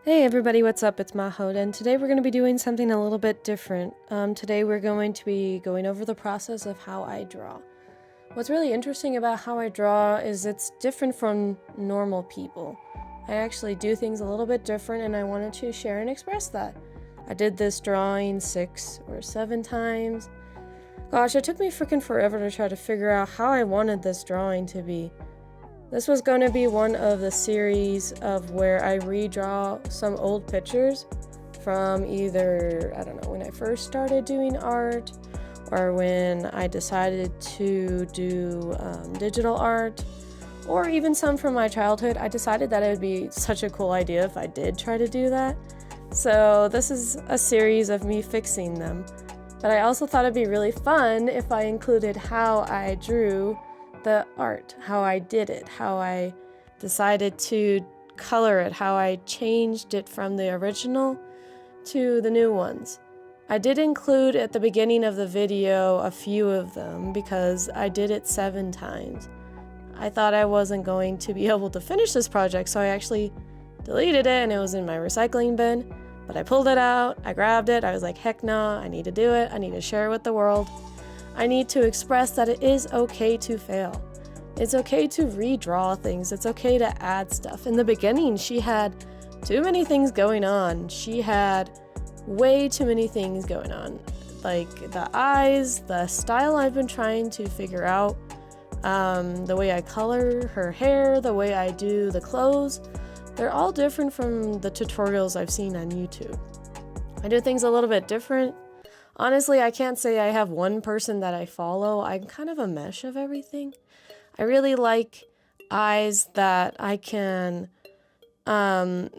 Hey everybody, what's up? It's Mahod, and today we're going to be doing something a little bit different. Today we're going to be going over the process of how I draw. What's really interesting about how I draw is it's different from normal people. I actually do things a little bit different, and I wanted to share and express that. I did this drawing 6 or 7 times. Gosh, it took me freaking forever to try to figure out how I wanted this drawing to be. This was going to be one of the series of where I redraw some old pictures from either, I don't know, when I first started doing art or when I decided to do digital art, or even some from my childhood. I decided that it would be such a cool idea if I did try to do that. So this is a series of me fixing them. But I also thought it'd be really fun if I included how I drew the art, how I did it, how I decided to color it, how I changed it from the original to the new ones. I did include at the beginning of the video a few of them because I did it 7 times. I thought I wasn't going to be able to finish this project, so I actually deleted it and it was in my recycling bin. But I pulled it out, I grabbed it, I was like, heck no, I need to do it, I need to share it with the world. I need to express that it is okay to fail. It's okay to redraw things. It's okay to add stuff. In the beginning, she had too many things going on. She had way too many things going on. Like the eyes, the style I've been trying to figure out, the way I color her hair, the way I do the clothes. They're all different from the tutorials I've seen on YouTube. I do things a little bit different. Honestly, I can't say I have one person that I follow. I'm kind of a mesh of everything. I really like eyes that I can, that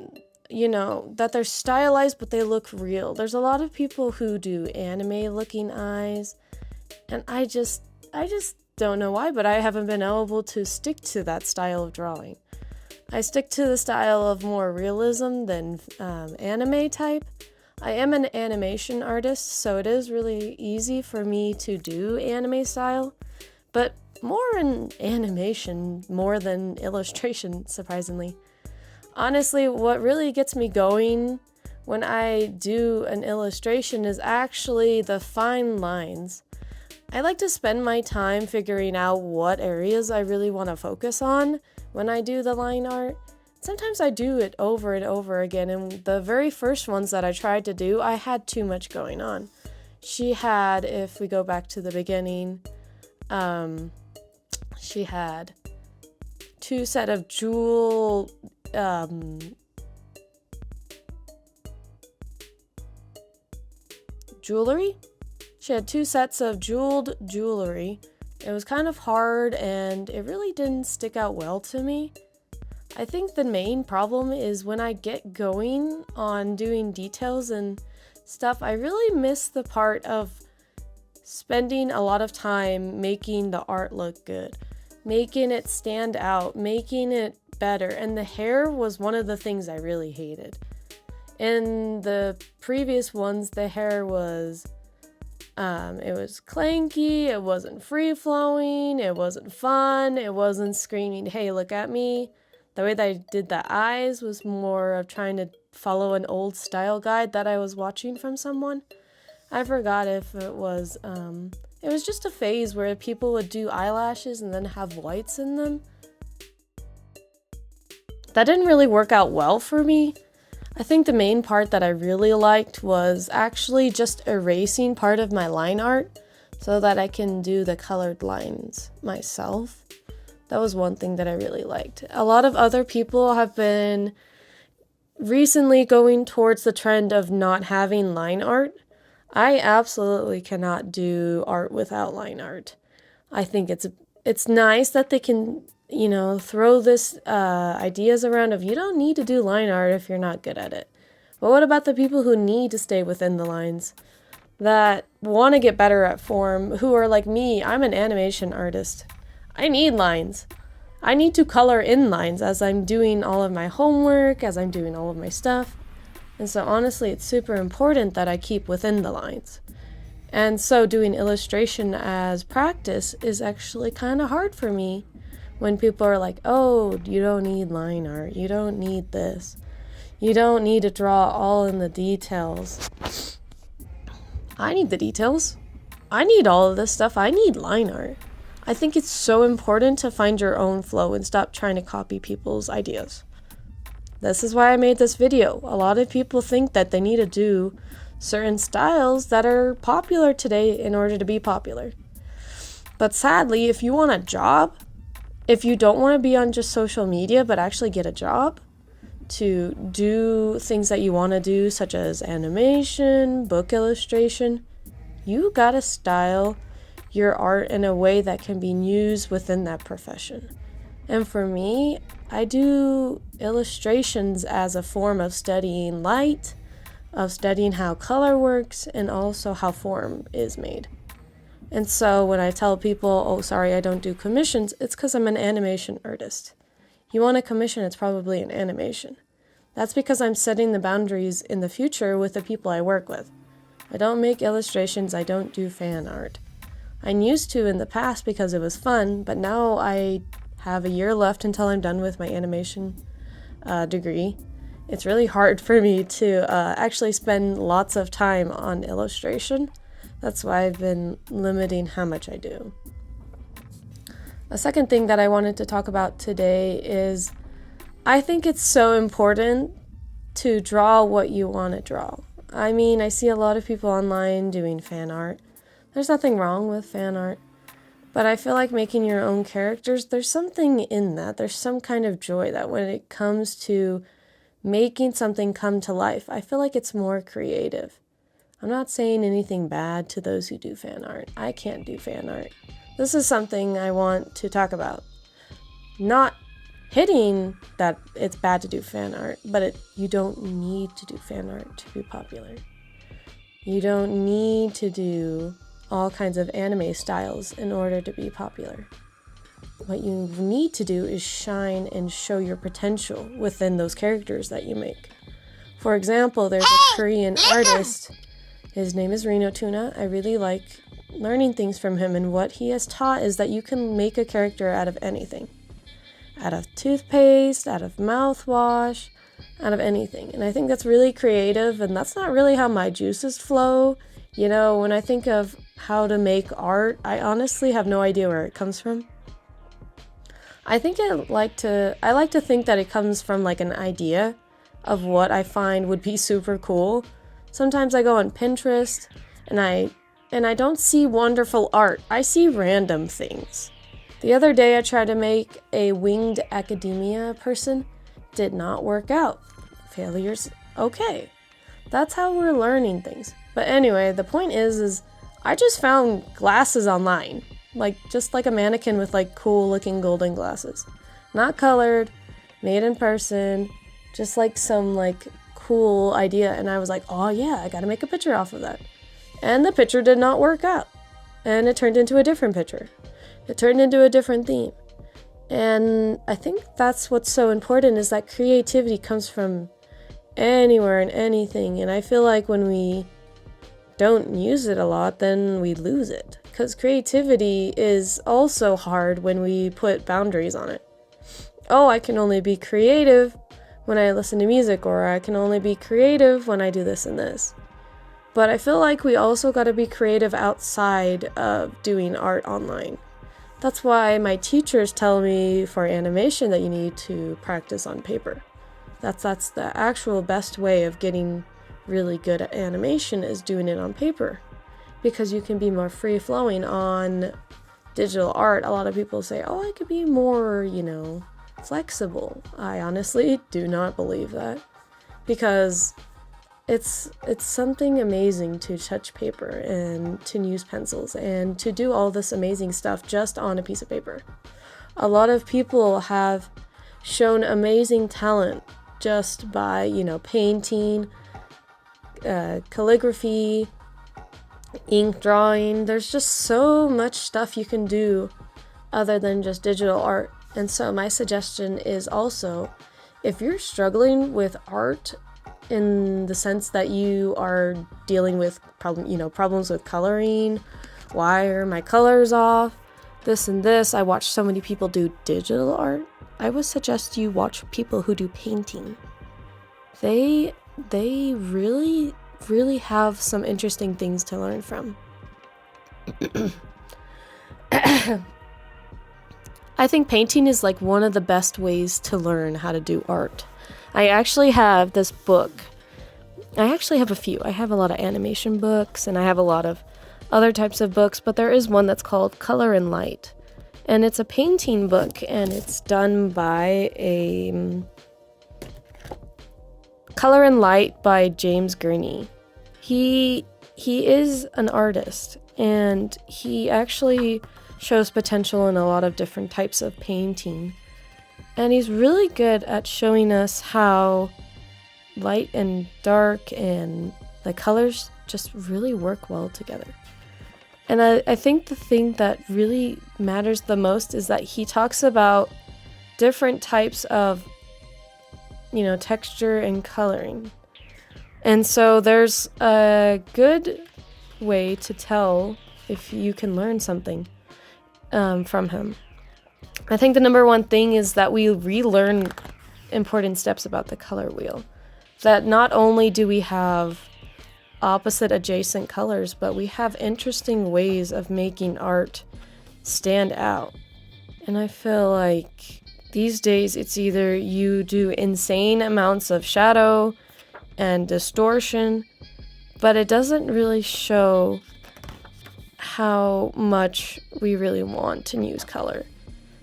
they're stylized, but they look real. There's a lot of people who do anime looking eyes, and I just don't know why, but I haven't been able to stick to that style of drawing. I stick to the style of more realism than anime type. I am an animation artist, so it is really easy for me to do anime style, but more in animation more than illustration, surprisingly. Honestly, what really gets me going when I do an illustration is actually the fine lines. I like to spend my time figuring out what areas I really want to focus on when I do the line art. Sometimes I do it over and over again, and the very first ones that I tried to do, I had too much going on. She had, if we go back to the beginning, she had 2 set of jewelry. She had 2 sets of jeweled jewelry. It was kind of hard, and it really didn't stick out well to me. I think the main problem is when I get going on doing details and stuff, I really miss the part of spending a lot of time making the art look good, making it stand out, making it better. And the hair was one of the things I really hated. In the previous ones, the hair was it was clanky, it wasn't free-flowing, it wasn't fun, it wasn't screaming, hey, look at me. The way that I did the eyes was more of trying to follow an old style guide that I was watching from someone. I forgot if it was just a phase where people would do eyelashes and then have whites in them. That didn't really work out well for me. I think the main part that I really liked was actually just erasing part of my line art so that I can do the colored lines myself. That was one thing that I really liked. A lot of other people have been recently going towards the trend of not having line art. I absolutely cannot do art without line art. I think it's nice that they can, throw this ideas around of you don't need to do line art if you're not good at it. But what about the people who need to stay within the lines, that want to get better at form, who are like me? I'm an animation artist. I need lines. I need to color in lines as I'm doing all of my homework, as I'm doing all of my stuff. And so honestly, it's super important that I keep within the lines. And so doing illustration as practice is actually kind of hard for me when people are like, oh, you don't need line art, you don't need this. You don't need to draw all in the details. I need the details. I need all of this stuff. I need line art. I think it's so important to find your own flow and stop trying to copy people's ideas. This is why I made this video. A lot of people think that they need to do certain styles that are popular today in order to be popular. But sadly, if you want a job, if you don't want to be on just social media but actually get a job to do things that you want to do, such as animation, book illustration, you gotta style your art in a way that can be used within that profession. And for me, I do illustrations as a form of studying light, of studying how color works, and also how form is made. And so when I tell people, oh, sorry, I don't do commissions, it's because I'm an animation artist. You want a commission, it's probably an animation. That's because I'm setting the boundaries in the future with the people I work with. I don't make illustrations, I don't do fan art. I used to in the past because it was fun, but now I have a year left until I'm done with my animation degree. It's really hard for me to actually spend lots of time on illustration. That's why I've been limiting how much I do. A second thing that I wanted to talk about today is I think it's so important to draw what you want to draw. I mean, I see a lot of people online doing fan art. There's nothing wrong with fan art, but I feel like making your own characters, there's something in that. There's some kind of joy that when it comes to making something come to life, I feel like it's more creative. I'm not saying anything bad to those who do fan art. I can't do fan art. This is something I want to talk about. Not hitting that it's bad to do fan art, but you don't need to do fan art to be popular. You don't need to do all kinds of anime styles in order to be popular. What you need to do is shine and show your potential within those characters that you make. For example, there's a Korean artist. His name is Reno Tuna. I really like learning things from him, and what he has taught is that you can make a character out of anything. Out of toothpaste, out of mouthwash, out of anything. And I think that's really creative, and that's not really how my juices flow. You know, when I think of how to make art, I honestly have no idea where it comes from. I like to think that it comes from like an idea of what I find would be super cool. Sometimes I go on Pinterest and I don't see wonderful art. I see random things. The other day I tried to make a winged academia person. Did not work out. Failures, okay. That's how we're learning things. But anyway, the point is I just found glasses online. Just like a mannequin with like cool looking golden glasses. Not colored, made in person, just like some like cool idea. And I was like, oh yeah, I gotta make a picture off of that. And the picture did not work out. And it turned into a different picture. It turned into a different theme. And I think that's what's so important, is that creativity comes from anywhere and anything. And I feel like when we don't use it a lot, then we lose it. Because creativity is also hard when we put boundaries on it. Oh, I can only be creative when I listen to music, or I can only be creative when I do this and this. But I feel like we also got to be creative outside of doing art online. That's why my teachers tell me for animation that you need to practice on paper. That's the actual best way of getting really good at animation, is doing it on paper. Because you can be more free-flowing on digital art. A lot of people say, oh, I could be more, flexible. I honestly do not believe that. Because it's something amazing to touch paper and to use pencils and to do all this amazing stuff just on a piece of paper. A lot of people have shown amazing talent just by, painting, calligraphy, ink drawing. There's just so much stuff you can do other than just digital art. And so my suggestion is also, if you're struggling with art in the sense that you are dealing with problems with coloring, why are my colors off, this and this. I watch so many people do digital art. I would suggest you watch people who do painting. they really have some interesting things to learn from. I think painting is like one of the best ways to learn how to do art. I actually have this book. I actually have a few. I have a lot of animation books and I have a lot of other types of books, but there is one that's called Color and Light. And it's a painting book and it's done by Color and Light by James Gurney. He is an artist and he actually shows potential in a lot of different types of painting. And he's really good at showing us how light and dark and the colors just really work well together. And I think the thing that really matters the most is that he talks about different types of, texture and coloring. And so there's a good way to tell if you can learn something from him. I think the number one thing is that we relearn important steps about the color wheel. That not only do we have opposite adjacent colors, but we have interesting ways of making art stand out. And I feel like these days it's either you do insane amounts of shadow and distortion, but it doesn't really show how much we really want to use color.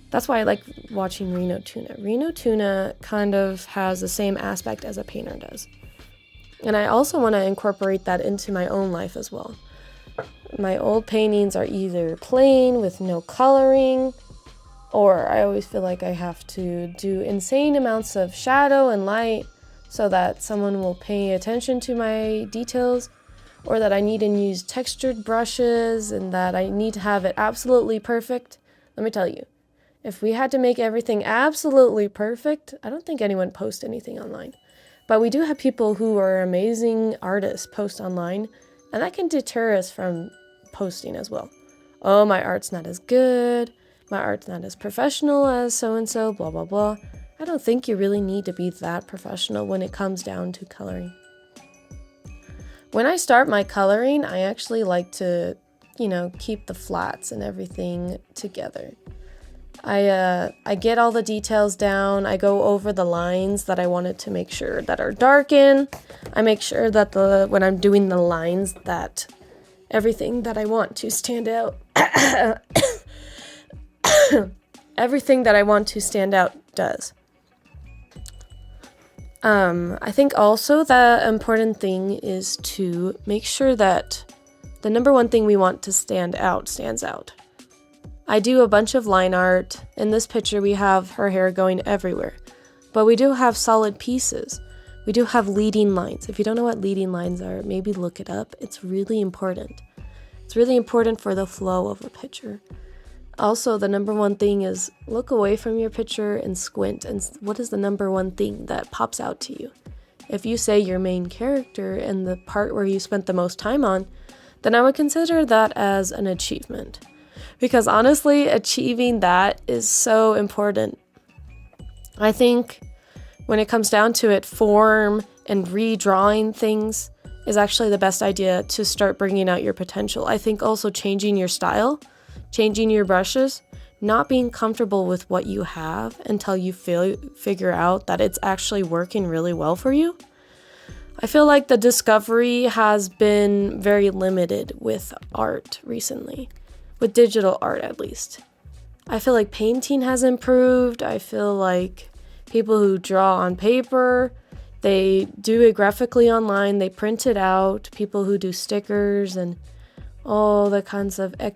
That's why I like watching Reno Tuna. Reno Tuna kind of has the same aspect as a painter does. And I also want to incorporate that into my own life as well. My old paintings are either plain with no coloring, or I always feel like I have to do insane amounts of shadow and light so that someone will pay attention to my details, or that I need to use textured brushes and that I need to have it absolutely perfect. Let me tell you, if we had to make everything absolutely perfect, I don't think anyone posts anything online. But we do have people who are amazing artists post online, and that can deter us from posting as well. Oh, my art's not as good. My art's not as professional as so-and-so, blah, blah, blah. I don't think you really need to be that professional when it comes down to coloring. When I start my coloring, I actually like to, keep the flats and everything together. I get all the details down. I go over the lines that I wanted to make sure that are darkened. I make sure that when I'm doing the lines that everything that I want to stand out, everything that I want to stand out does. I think also the important thing is to make sure that the number one thing we want to stand out stands out. I do a bunch of line art. In this picture, we have her hair going everywhere. But we do have solid pieces. We do have leading lines. If you don't know what leading lines are, maybe look it up. It's really important. It's really important for the flow of a picture. Also, the number one thing is look away from your picture and squint. And what is the number one thing that pops out to you? If you say your main character and the part where you spent the most time on, then I would consider that as an achievement. Because honestly, achieving that is so important. I think when it comes down to it, form and redrawing things is actually the best idea to start bringing out your potential. I think also changing your style, changing your brushes, not being comfortable with what you have until you figure out that it's actually working really well for you. I feel like the discovery has been very limited with art recently. With digital art, at least. I feel like painting has improved. I feel like people who draw on paper, they do it graphically online, they print it out. People who do stickers and all the kinds of I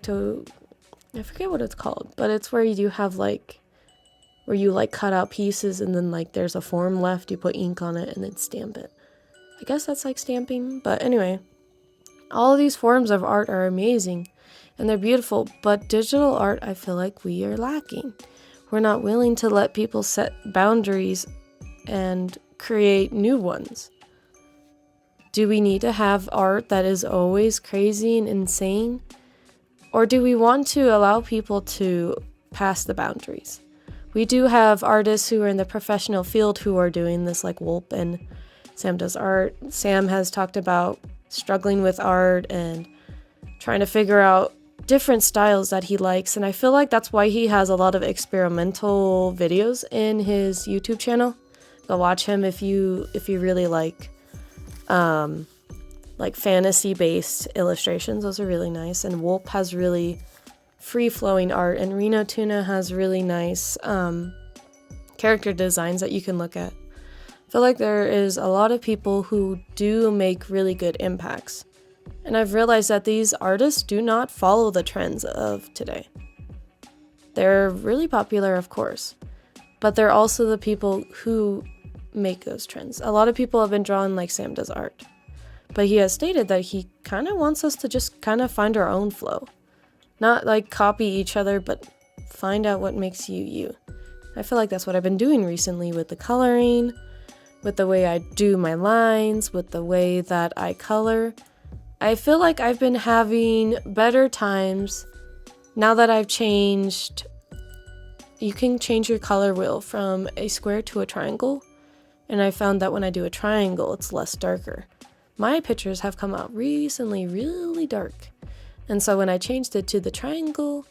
forget what it's called, but it's where you do have where you cut out pieces and then there's a form left, you put ink on it and then stamp it. I guess that's like stamping, but anyway. All of these forms of art are amazing. And they're beautiful, but digital art, I feel like we are lacking. We're not willing to let people set boundaries and create new ones. Do we need to have art that is always crazy and insane? Or do we want to allow people to pass the boundaries? We do have artists who are in the professional field who are doing this like Wulp and Sam does art. Sam has talked about struggling with art and trying to figure out different styles that he likes, and I feel like that's why he has a lot of experimental videos in his YouTube channel. Go watch him if you really like fantasy-based illustrations. Those are really nice. And Wolp has really free-flowing art, and Reno Tuna has really nice character designs that you can look at. I feel like there is a lot of people who do make really good impacts. And I've realized that these artists do not follow the trends of today. They're really popular, of course, but they're also the people who make those trends. A lot of people have been drawing like Sam does art, but he has stated that he kind of wants us to just kind of find our own flow. Not like copy each other, but find out what makes you you. I feel like that's what I've been doing recently with the coloring, with the way I do my lines, with the way that I color. I feel like I've been having better times now that I've changed. You can change your color wheel from a square to a triangle, and I found that when I do a triangle, it's less darker. My pictures have come out recently really dark, and so when I changed it to the triangle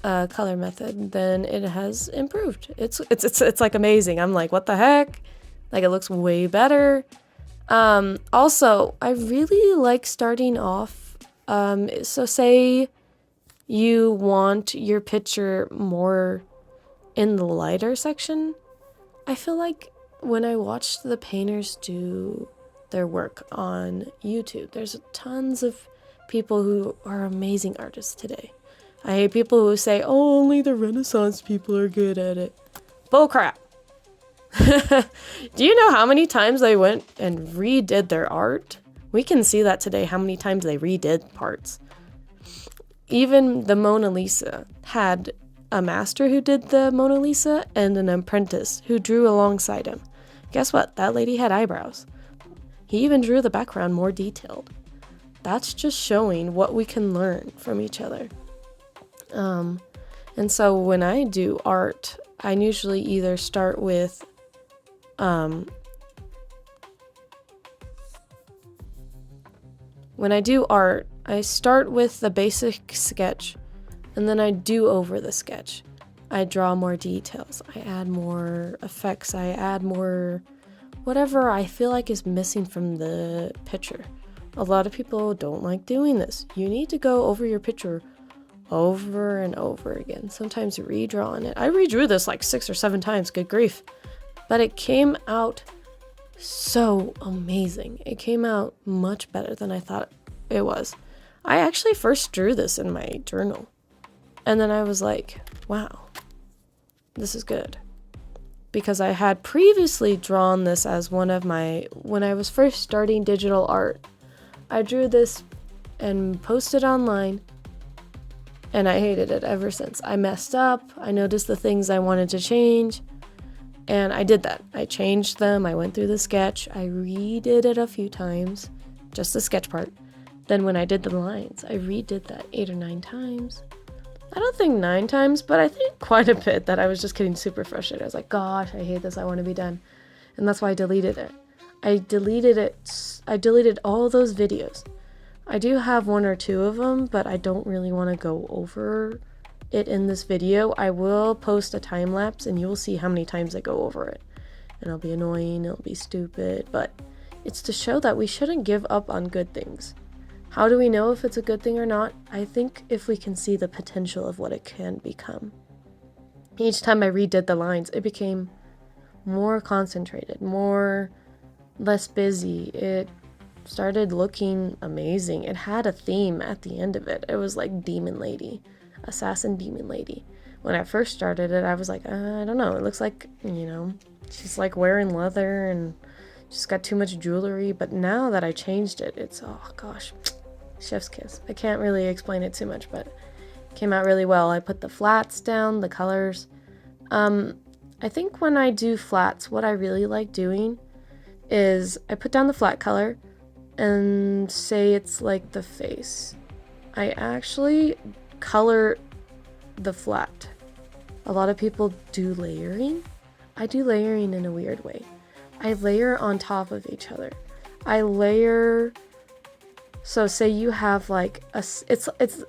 color method, then it has improved. It's like amazing. I'm like, what the heck? Like, it looks way better. Also, I really like starting off, so say you want your picture more in the lighter section. I feel like when I watch the painters do their work on YouTube, there's tons of people who are amazing artists today. I hate people who say, oh, only the Renaissance people are good at it. Bullcrap. Do you know how many times they went and redid their art? We can see that today, how many times they redid parts. Even the Mona Lisa had a master who did the Mona Lisa and an apprentice who drew alongside him. Guess what? That lady had eyebrows. He even drew the background more detailed. That's just showing what we can learn from each other. And so when I do art, I usually either start with when I do art, I start with the basic sketch, and then I do over the sketch. I draw more details, I add more effects, I add more whatever I feel like is missing from the picture. A lot of people don't like doing this. You need to go over your picture over and over again, sometimes redrawing it. I redrew this like 6 or 7 times, good grief. But it came out so amazing. It came out much better than I thought it was. I actually first drew this in my journal, and then I was like, wow, this is good. Because I had previously drawn this as one of my, when I was first starting digital art, I drew this and posted online, and I hated it ever since. I messed up, I noticed the things I wanted to change, and I did that. I changed them, I went through the sketch, I redid it a few times, just the sketch part. Then when I did the lines, I redid that 8 or 9 times. I don't think 9 times, but I think quite a bit, that I was just getting super frustrated. I was like, gosh, I hate this, I want to be done. And that's why I deleted it. I deleted all those videos. I do have 1 or 2 of them, but I don't really want to go over it in this video. I will post a time lapse and you'll see how many times I go over it. And it'll be annoying, it'll be stupid, but it's to show that we shouldn't give up on good things. How do we know if it's a good thing or not? I think if we can see the potential of what it can become. Each time I redid the lines, it became more concentrated, less busy. It started looking amazing. It had a theme at the end of it. It was like Demon Lady, Assassin Demon Lady. When I first started it, I was like, I don't know. It looks like, she's like wearing leather and she's got too much jewelry. But now that I changed it, it's, oh gosh, chef's kiss. I can't really explain it too much, but it came out really well. I put the flats down, the colors. I think when I do flats, what I really like doing is I put down the flat color and say it's like the face. I actually color the flat. A lot of people do layering. I do layering in a weird way. I layer on top of each other. I layer, so say you have like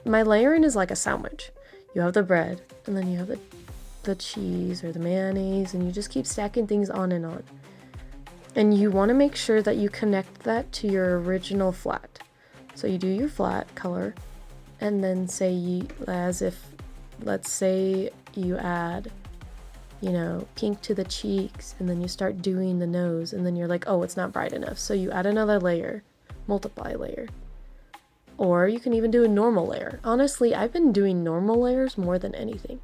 my layering is like a sandwich. You have the bread, and then you have the cheese or the mayonnaise, and you just keep stacking things on and on. And you want to make sure that you connect that to your original flat. So you do your flat color, and then let's say you add, pink to the cheeks, and then you start doing the nose, and then you're like, oh, it's not bright enough. So you add another layer, multiply layer. Or you can even do a normal layer. Honestly, I've been doing normal layers more than anything.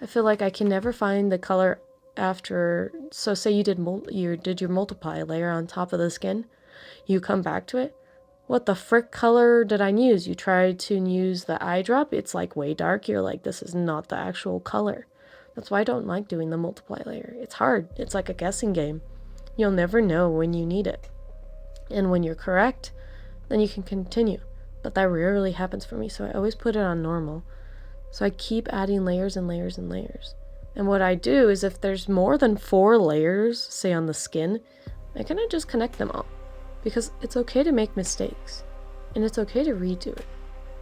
I feel like I can never find the color after. So say you did your multiply layer on top of the skin. You come back to it. What the frick color did I use? You tried to use the eye drop. It's like way dark. You're like, this is not the actual color. That's why I don't like doing the multiply layer. It's hard. It's like a guessing game. You'll never know when you need it. And when you're correct, then you can continue. But that rarely happens for me, so I always put it on normal. So I keep adding layers and layers and layers. And what I do is if there's more than 4 layers, say on the skin, I kind of just connect them all. Because it's okay to make mistakes. And it's okay to redo it.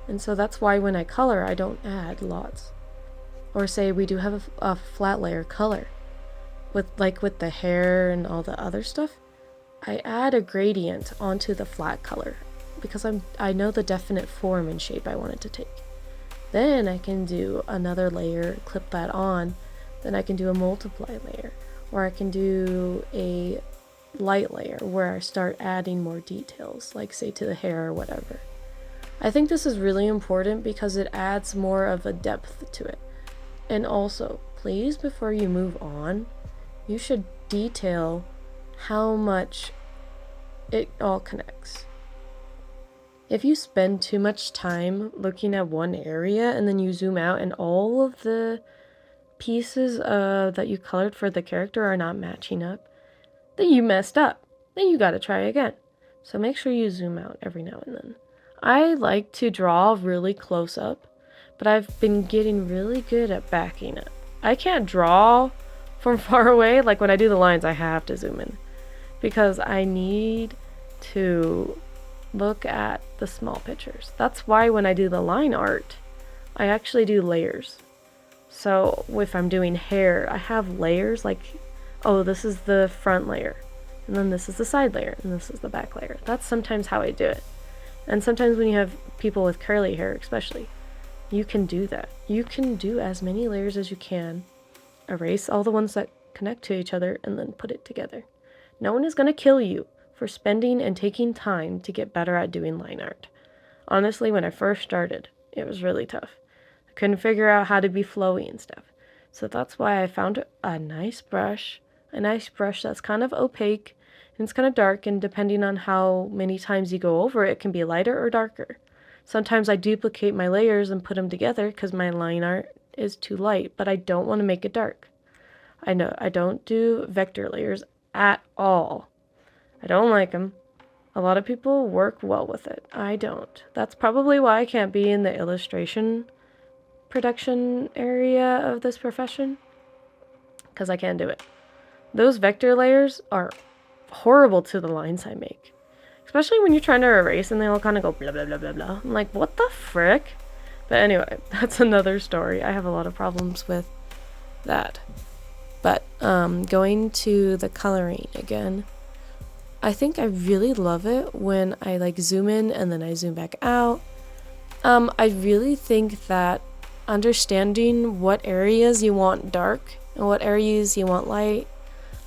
And so that's why when I color, I don't add lots. Or say we do have a flat layer color. With the hair and all the other stuff, I add a gradient onto the flat color. Because I know the definite form and shape I want it to take. Then I can do another layer, clip that on. Then I can do a multiply layer. Or I can do a light layer where I start adding more details, like say to the hair or whatever. I think this is really important because it adds more of a depth to it. And also, please, before you move on, you should detail how much it all connects. If you spend too much time looking at one area and then you zoom out and all of the pieces that you colored for the character are not matching up, then you messed up. Then you gotta try again. So make sure you zoom out every now and then. I like to draw really close up, but I've been getting really good at backing up. I can't draw from far away. Like when I do the lines, I have to zoom in because I need to look at the small pictures. That's why when I do the line art, I actually do layers. So if I'm doing hair, I have layers like, oh, this is the front layer, and then this is the side layer, and this is the back layer. That's sometimes how I do it. And sometimes when you have people with curly hair especially, you can do that. You can do as many layers as you can, erase all the ones that connect to each other, and then put it together. No one is going to kill you for spending and taking time to get better at doing line art. Honestly, when I first started, it was really tough. I couldn't figure out how to be flowy and stuff. So that's why I found a nice brush that's kind of opaque and it's kind of dark, and depending on how many times you go over it, it can be lighter or darker. Sometimes I duplicate my layers and put them together because my line art is too light, but I don't want to make it dark. I know I don't do vector layers at all. I don't like them. A lot of people work well with it. I don't. That's probably why I can't be in the illustration production area of this profession, because I can't do it. Those vector layers are horrible to the lines I make. Especially when you're trying to erase and they all kind of go blah, blah, blah, blah, blah. I'm like, what the frick? But anyway, that's another story. I have a lot of problems with that. But going to the coloring again, I think I really love it when I like zoom in and then I zoom back out. I really think that understanding what areas you want dark and what areas you want light,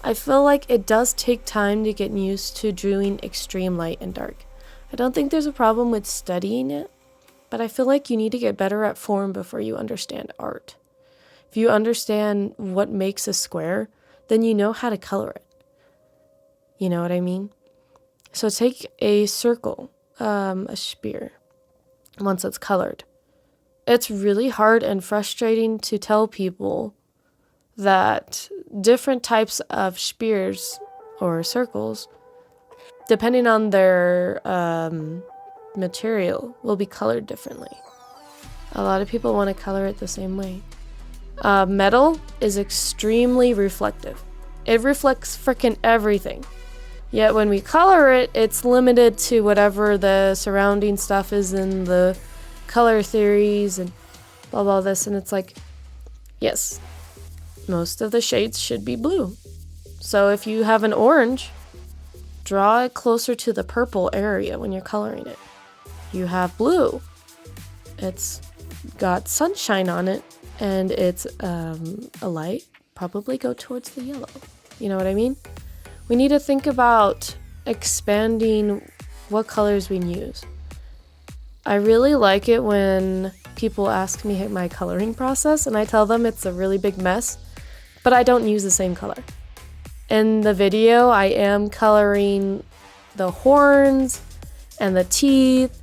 I feel like it does take time to get used to doing extreme light and dark. I don't think there's a problem with studying it, but I feel like you need to get better at form before you understand art. If you understand what makes a square, then you know how to color it. You know what I mean? So take a circle, a spear, once it's colored. It's really hard and frustrating to tell people that different types of spears or circles, depending on their material, will be colored differently. A lot of people want to color it the same way. Metal is extremely reflective. It reflects frickin' everything. Yet when we color it, it's limited to whatever the surrounding stuff is in the color theories and blah blah this, and it's like, yes, most of the shades should be blue. So if you have an orange, draw it closer to the purple area when you're coloring it. You have blue, it's got sunshine on it, and it's a light, probably go towards the yellow. You know what I mean? We need to think about expanding what colors we use. I really like it when people ask me my coloring process and I tell them it's a really big mess, but I don't use the same color. In the video, I am coloring the horns and the teeth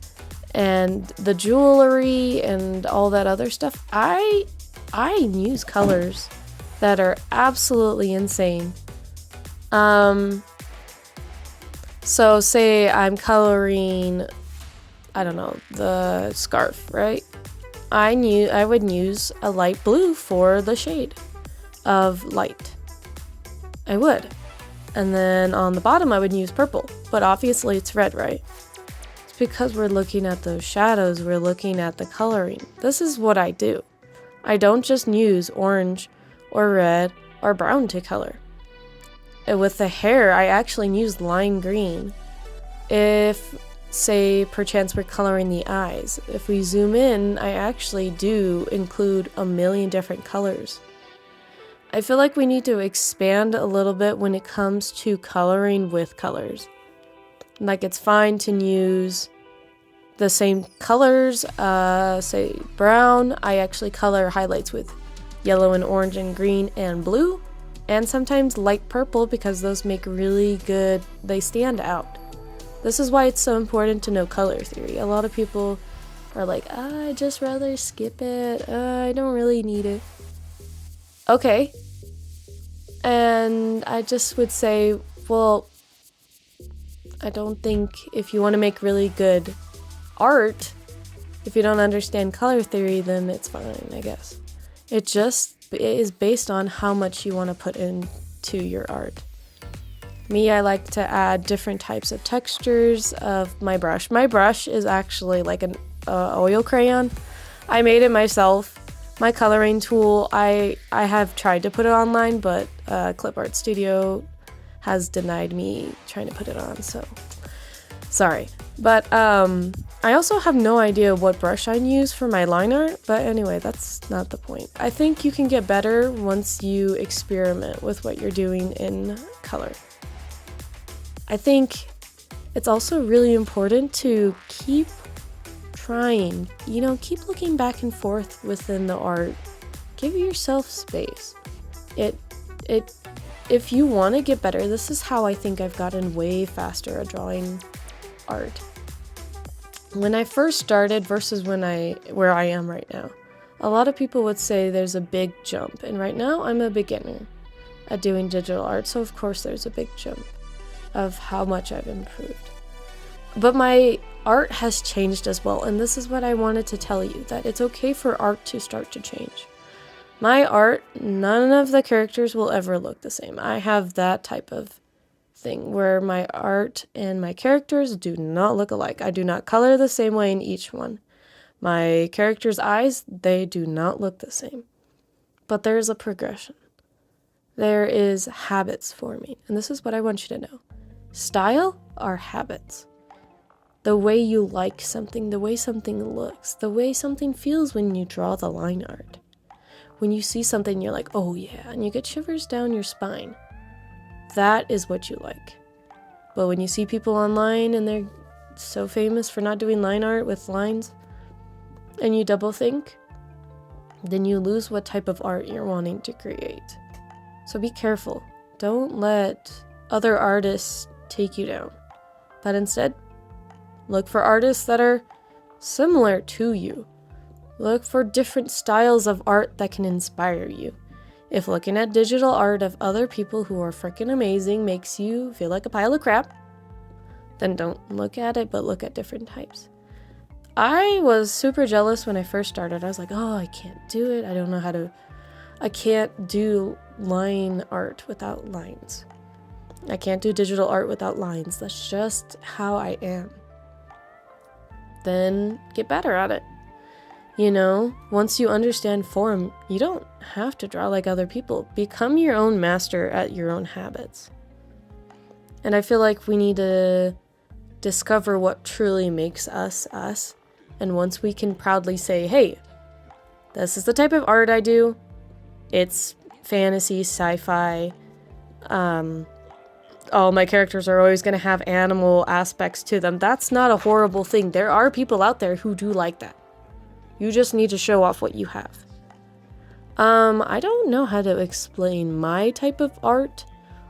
and the jewelry and all that other stuff. I use colors that are absolutely insane. So say I'm coloring, I don't know, the scarf, right? I would use a light blue for the shade of light. I would. And then on the bottom I would use purple, but obviously it's red, right? It's because we're looking at those shadows, we're looking at the coloring. This is what I do. I don't just use orange or red or brown to color. With the hair, I actually use lime green. If, say, perchance we're coloring the eyes, if we zoom in, I actually do include a million different colors. I feel like we need to expand a little bit when it comes to coloring with colors. Like, it's fine to use the same colors, say brown. I actually color highlights with yellow and orange and green and blue. And sometimes light purple because those make really good, they stand out. This is why it's so important to know color theory. A lot of people are like, I'd just rather skip it. I don't really need it. Okay. And I just would say, well, I don't think if you want to make really good art, if you don't understand color theory, then it's fine, I guess. It is based on how much you want to put into your art. Me, I like to add different types of textures of my brush. My brush is actually like an oil crayon. I made it myself. My coloring tool, I have tried to put it online, but Clip Art Studio has denied me trying to put it on, so sorry. But I also have no idea what brush I'd use for my line art, but anyway, that's not the point. I think you can get better once you experiment with what you're doing in color. I think it's also really important to keep trying, keep looking back and forth within the art. Give yourself space. If you want to get better, this is how I think I've gotten way faster at drawing art. When I first started versus where I am right now, a lot of people would say there's a big jump, and right now I'm a beginner at doing digital art, so of course there's a big jump of how much I've improved. But my art has changed as well, and this is what I wanted to tell you, that it's okay for art to start to change. My art, none of the characters will ever look the same. I have that type of thing where my art and my characters do not look alike. I do not color the same way in each one. My characters' eyes, they do not look the same. But there is a progression. There is habits forming, and this is what I want you to know. Style are habits. The way you like something, the way something looks, the way something feels when you draw the line art. When you see something, you're like, oh yeah, and you get shivers down your spine. That is what you like. But when you see people online and they're so famous for not doing line art with lines, and you double think, then you lose what type of art you're wanting to create. So be careful. Don't let other artists take you down. But instead, look for artists that are similar to you. Look for different styles of art that can inspire you. If looking at digital art of other people who are freaking amazing makes you feel like a pile of crap, then don't look at it, but look at different types. I was super jealous when I first started. I was like, oh, I can't do it. I don't know I can't do line art without lines. I can't do digital art without lines. That's just how I am. Then get better at it. You know, once you understand form, you don't have to draw like other people. Become your own master at your own habits. And I feel like we need to discover what truly makes us us. And once we can proudly say, hey, this is the type of art I do. It's fantasy, sci-fi. All my characters are always going to have animal aspects to them. That's not a horrible thing. There are people out there who do like that. You just need to show off what you have. I don't know how to explain my type of art.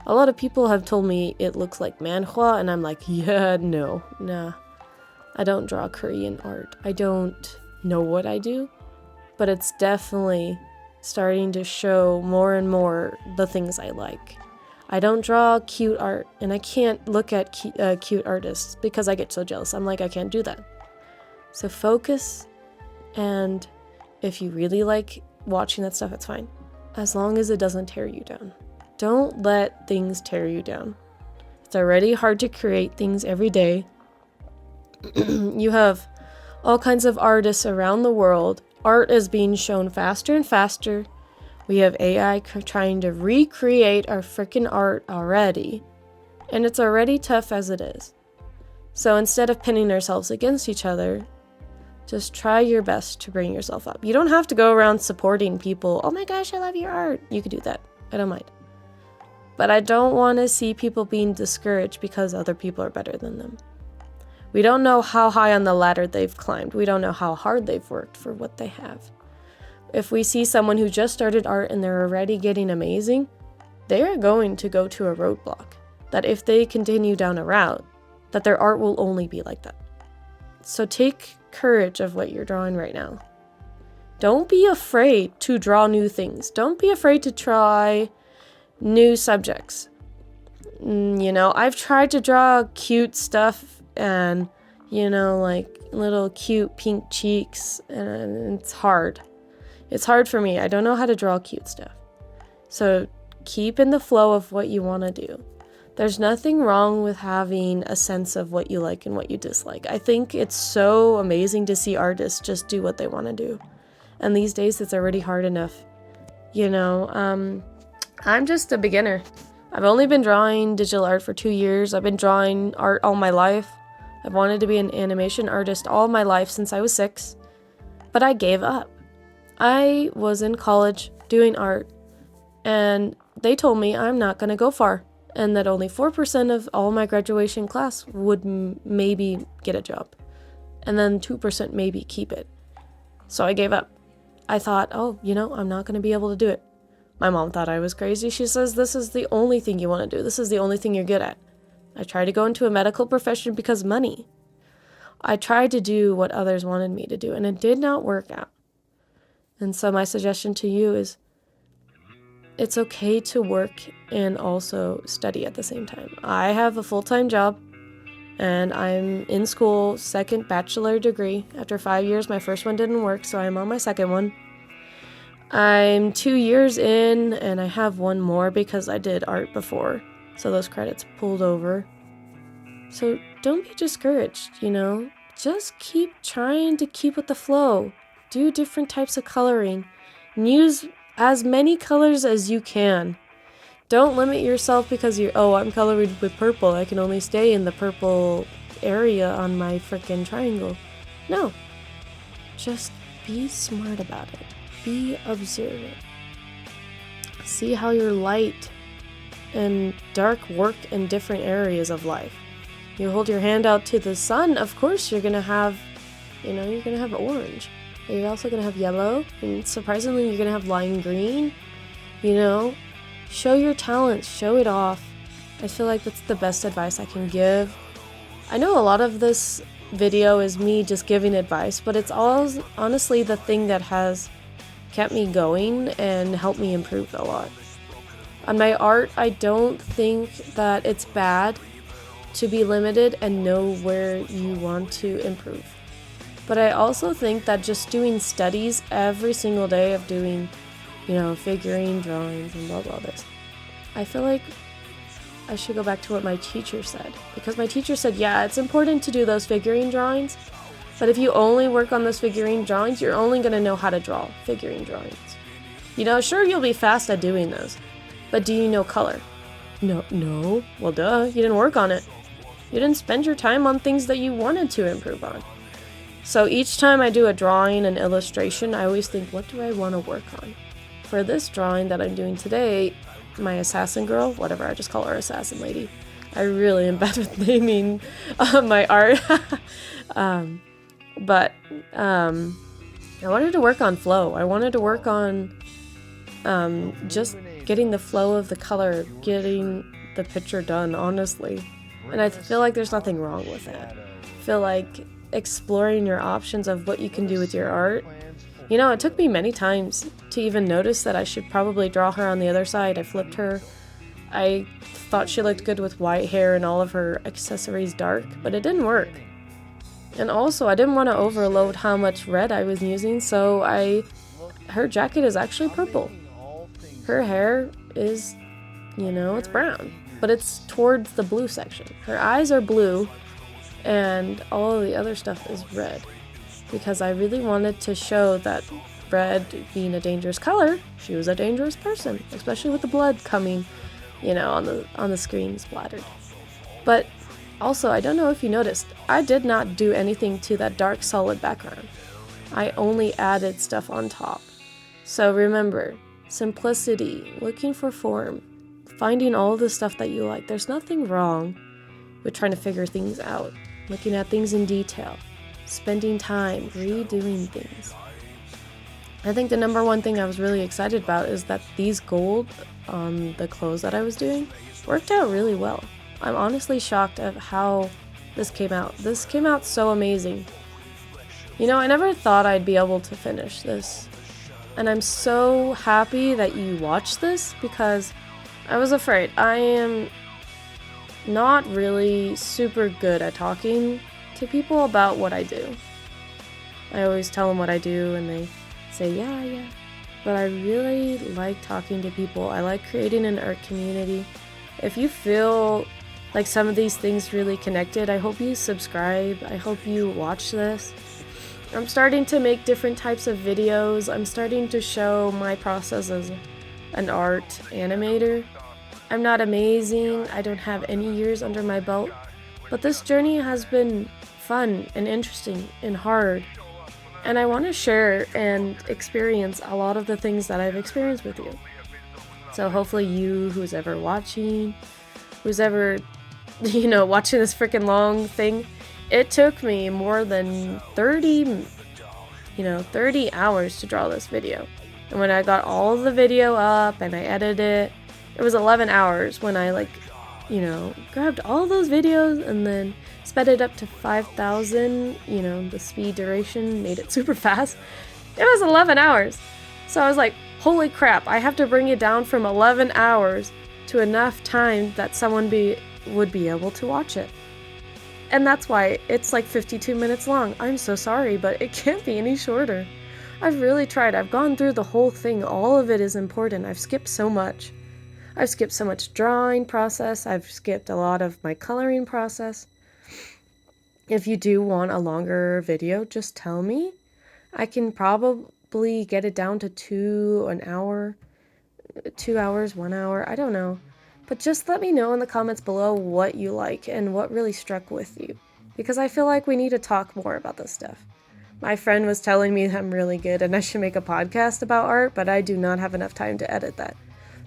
A lot of people have told me it looks like manhwa, and I'm like, yeah, nah. I don't draw Korean art. I don't know what I do, but it's definitely starting to show more and more the things I like. I don't draw cute art, and I can't look at cute artists because I get so jealous. I'm like, I can't do that. So focus, and if you really like watching that stuff, it's fine. As long as it doesn't tear you down. Don't let things tear you down. It's already hard to create things every day. You have all kinds of artists around the world. Art is being shown faster and faster. We have AI trying to recreate our freaking art already. And it's already tough as it is. So instead of pinning ourselves against each other, just try your best to bring yourself up. You don't have to go around supporting people. Oh my gosh, I love your art. You can do that. I don't mind. But I don't want to see people being discouraged because other people are better than them. We don't know how high on the ladder they've climbed. We don't know how hard they've worked for what they have. If we see someone who just started art and they're already getting amazing, they are going to go to a roadblock. That if they continue down a route, that their art will only be like that. So take courage of what you're drawing right now. Don't be afraid to draw new things. Don't be afraid to try new subjects. You know, I've tried to draw cute stuff and, you know, like little cute pink cheeks, and it's hard. It's hard for me. I don't know how to draw cute stuff. So keep in the flow of what you want to do. There's nothing wrong with having a sense of what you like and what you dislike. I think it's so amazing to see artists just do what they want to do. And these days it's already hard enough. You know, I'm just a beginner. I've only been drawing digital art for 2 years. I've been drawing art all my life. I've wanted to be an animation artist all my life since I was 6. But I gave up. I was in college doing art, and they told me I'm not going to go far, and that only 4% of all my graduation class would maybe get a job, and then 2% maybe keep it. So I gave up. I thought, oh, you know, I'm not going to be able to do it. My mom thought I was crazy. She says, this is the only thing you want to do. This is the only thing you're good at. I tried to go into a medical profession because money. I tried to do what others wanted me to do, and it did not work out. And so my suggestion to you is it's okay to work and also study at the same time. I have a full-time job, and I'm in school, second bachelor degree. After 5 years, my first one didn't work, so I'm on my second one. I'm 2 years in, and I have one more because I did art before, so those credits pulled over. So don't be discouraged, you know? Just keep trying to keep with the flow. Do different types of coloring. And use as many colors as you can. Don't limit yourself because I'm colored with purple. I can only stay in the purple area on my frickin' triangle. No. Just be smart about it. Be observant. See how your light and dark work in different areas of life. You hold your hand out to the sun, of course you're gonna have, you're gonna have orange. But you're also gonna have yellow, and surprisingly you're gonna have lime green. Show your talents, show it off. I feel like that's the best advice I can give. I know a lot of this video is me just giving advice, but it's all honestly the thing that has kept me going and helped me improve a lot. On my art, I don't think that it's bad to be limited and know where you want to improve. But I also think that just doing studies every single day of doing, figuring, drawings, and blah blah this, I feel like I should go back to what my teacher said. Because my teacher said, yeah, it's important to do those figurine drawings, but if you only work on those figurine drawings, you're only going to know how to draw figurine drawings. You know, sure, you'll be fast at doing those, but do you know color? No. Well, duh, you didn't work on it. You didn't spend your time on things that you wanted to improve on. So each time I do a drawing and illustration, I always think, what do I want to work on? For this drawing that I'm doing today, my assassin girl, whatever, I just call her assassin lady. I really am bad with naming my art. But I wanted to work on flow. I wanted to work on just getting the flow of the color, getting the picture done, honestly. And I feel like there's nothing wrong with that. I feel like exploring your options of what you can do with your art. You know, it took me many times to even notice that I should probably draw her on the other side. I flipped her. I thought she looked good with white hair and all of her accessories dark, but it didn't work. And also, I didn't want to overload how much red I was using, so her jacket is actually purple. Her hair is, you know, it's brown, but it's towards the blue section. Her eyes are blue, and all of the other stuff is red. Because I really wanted to show that red being a dangerous color, she was a dangerous person, especially with the blood coming, you know, on the screen splattered. But also, I don't know if you noticed, I did not do anything to that dark solid background. I only added stuff on top. So remember, simplicity, looking for form, finding all the stuff that you like. There's nothing wrong with trying to figure things out, looking at things in detail, spending time, redoing things. I think the number one thing I was really excited about is that these gold on the clothes that I was doing worked out really well. I'm honestly shocked at how this came out. This came out so amazing. You know, I never thought I'd be able to finish this. And I'm so happy that you watched this because I was afraid. I am not really super good at talking to people about what I do. I always tell them what I do and they say, yeah. But I really like talking to people. I like creating an art community. If you feel like some of these things really connected, I hope you subscribe. I hope you watch this. I'm starting to make different types of videos. I'm starting to show my process as an art animator. I'm not amazing. I don't have any years under my belt. But this journey has been fun and interesting and hard. And I want to share and experience a lot of the things that I've experienced with you. So hopefully you, who's ever watching, who's ever, watching this freaking long thing, it took me more than 30 hours to draw this video. And when I got all the video up and I edited it, it was 11 hours when I grabbed all those videos and then sped it up to 5,000, the speed duration made it super fast. It was 11 hours. So I was like, holy crap, I have to bring it down from 11 hours to enough time that someone would be able to watch it. And that's why it's like 52 minutes long. I'm so sorry, but it can't be any shorter. I've really tried. I've gone through the whole thing. All of it is important. I've skipped so much. I've skipped so much drawing process. I've skipped a lot of my coloring process. If you do want a longer video, just tell me. I can probably get it down to 2 hours, 1 hour. I don't know. But just let me know in the comments below what you like and what really struck with you. Because I feel like we need to talk more about this stuff. My friend was telling me I'm really good and I should make a podcast about art, but I do not have enough time to edit that.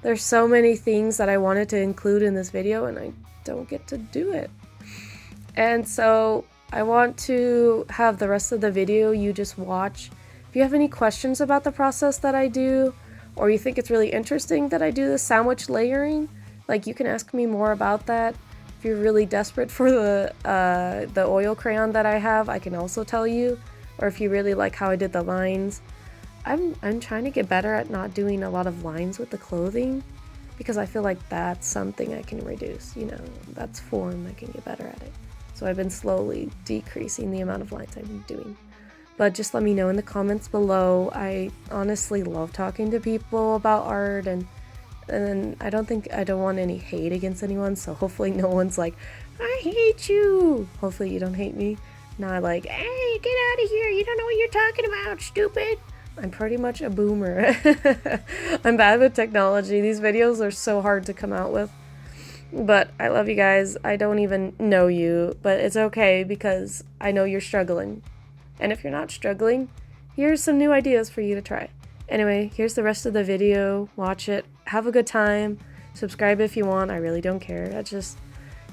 There's so many things that I wanted to include in this video and I don't get to do it. And so I want to have the rest of the video you just watch. If you have any questions about the process that I do, or you think it's really interesting that I do the sandwich layering, you can ask me more about that. If you're really desperate for the oil crayon that I have, I can also tell you. Or if you really like how I did the lines. I'm trying to get better at not doing a lot of lines with the clothing because I feel like that's something I can reduce. That's form. I can get better at it. So I've been slowly decreasing the amount of lines I'm doing. But just let me know in the comments below. I honestly love talking to people about art, and And then I don't want any hate against anyone, so hopefully no one's like, I hate you. Hopefully you don't hate me. Not like, hey, get out of here. You don't know what you're talking about, stupid. I'm pretty much a boomer. I'm bad with technology. These videos are so hard to come out with. But I love you guys. I don't even know you, but it's okay because I know you're struggling. And if you're not struggling, here's some new ideas for you to try. Anyway, here's the rest of the video. Watch it. Have a good time. Subscribe if you want. I really don't care. Just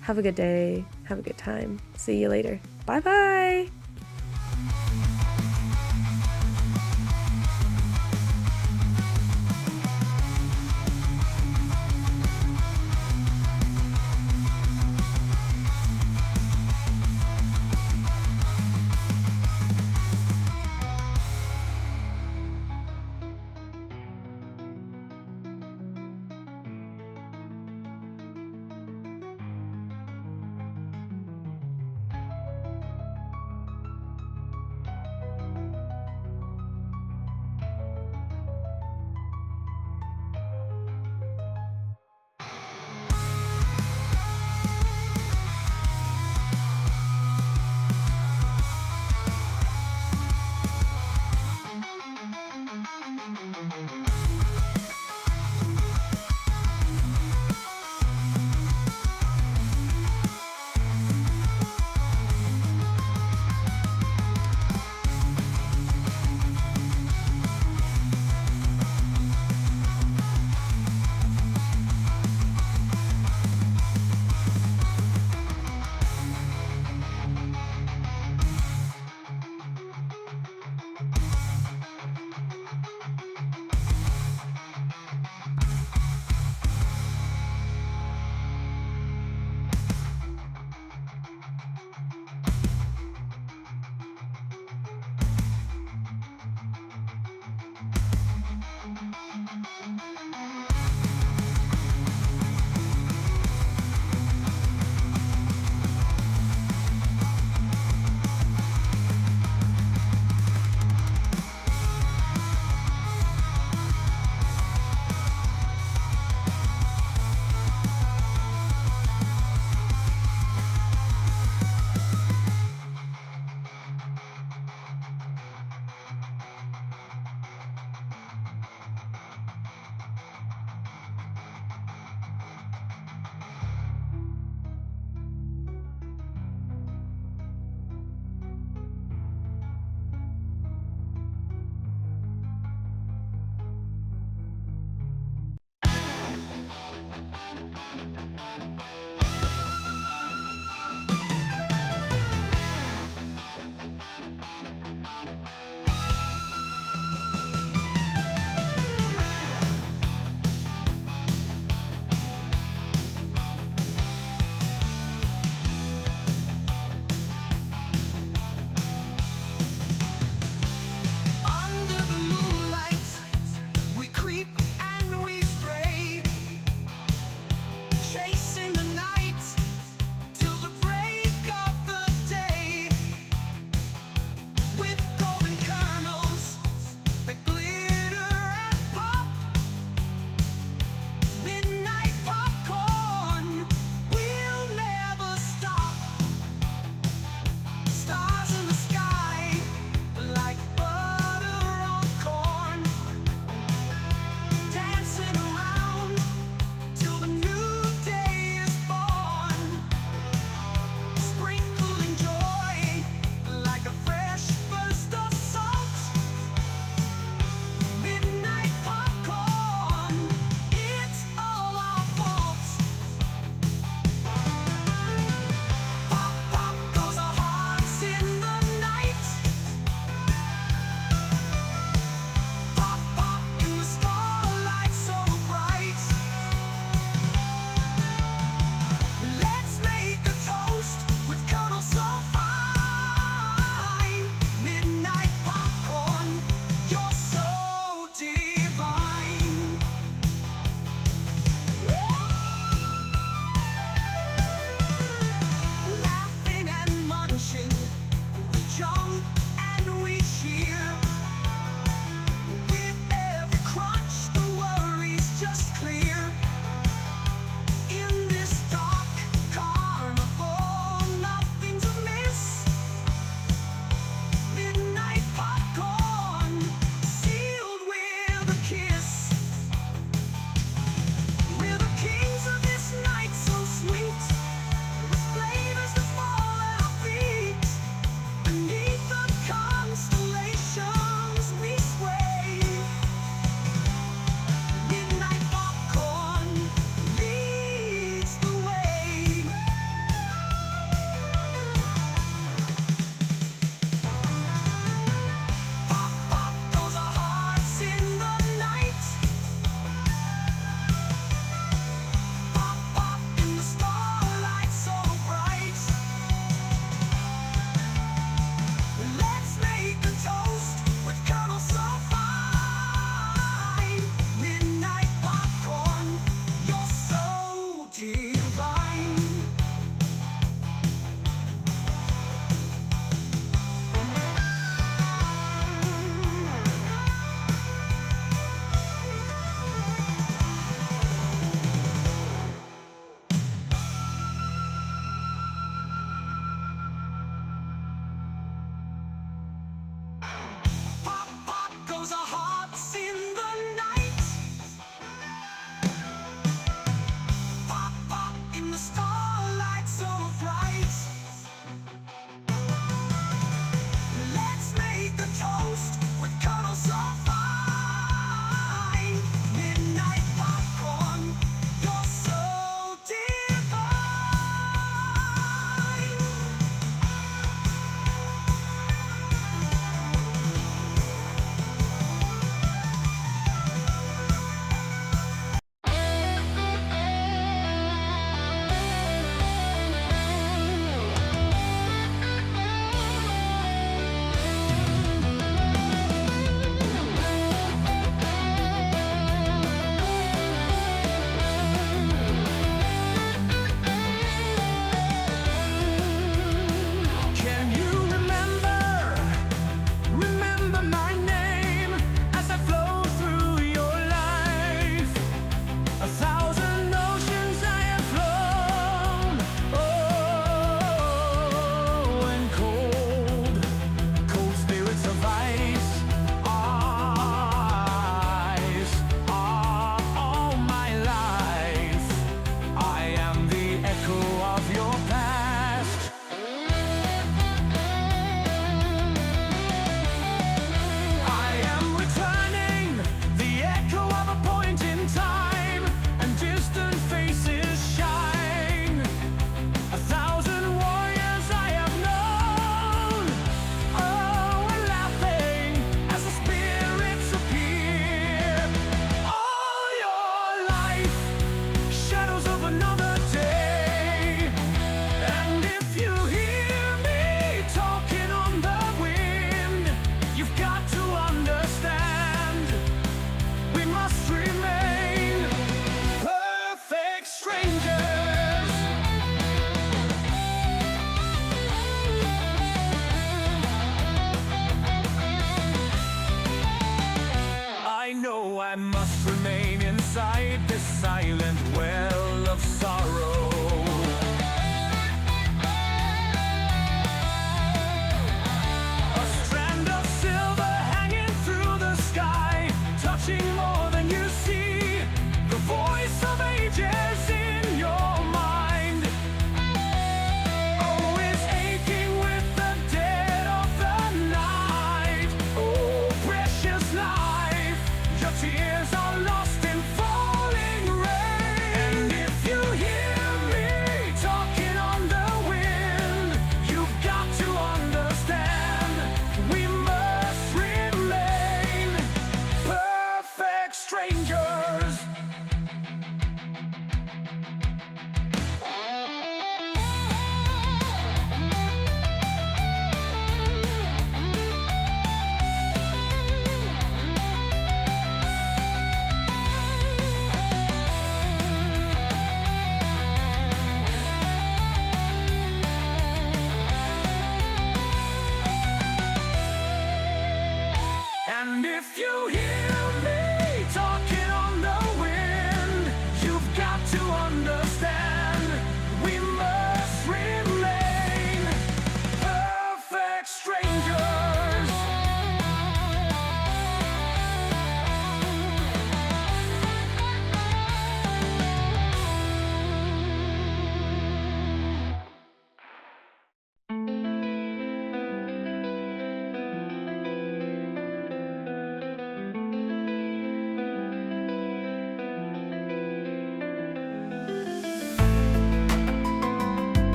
have a good day. Have a good time. See you later. Bye-bye.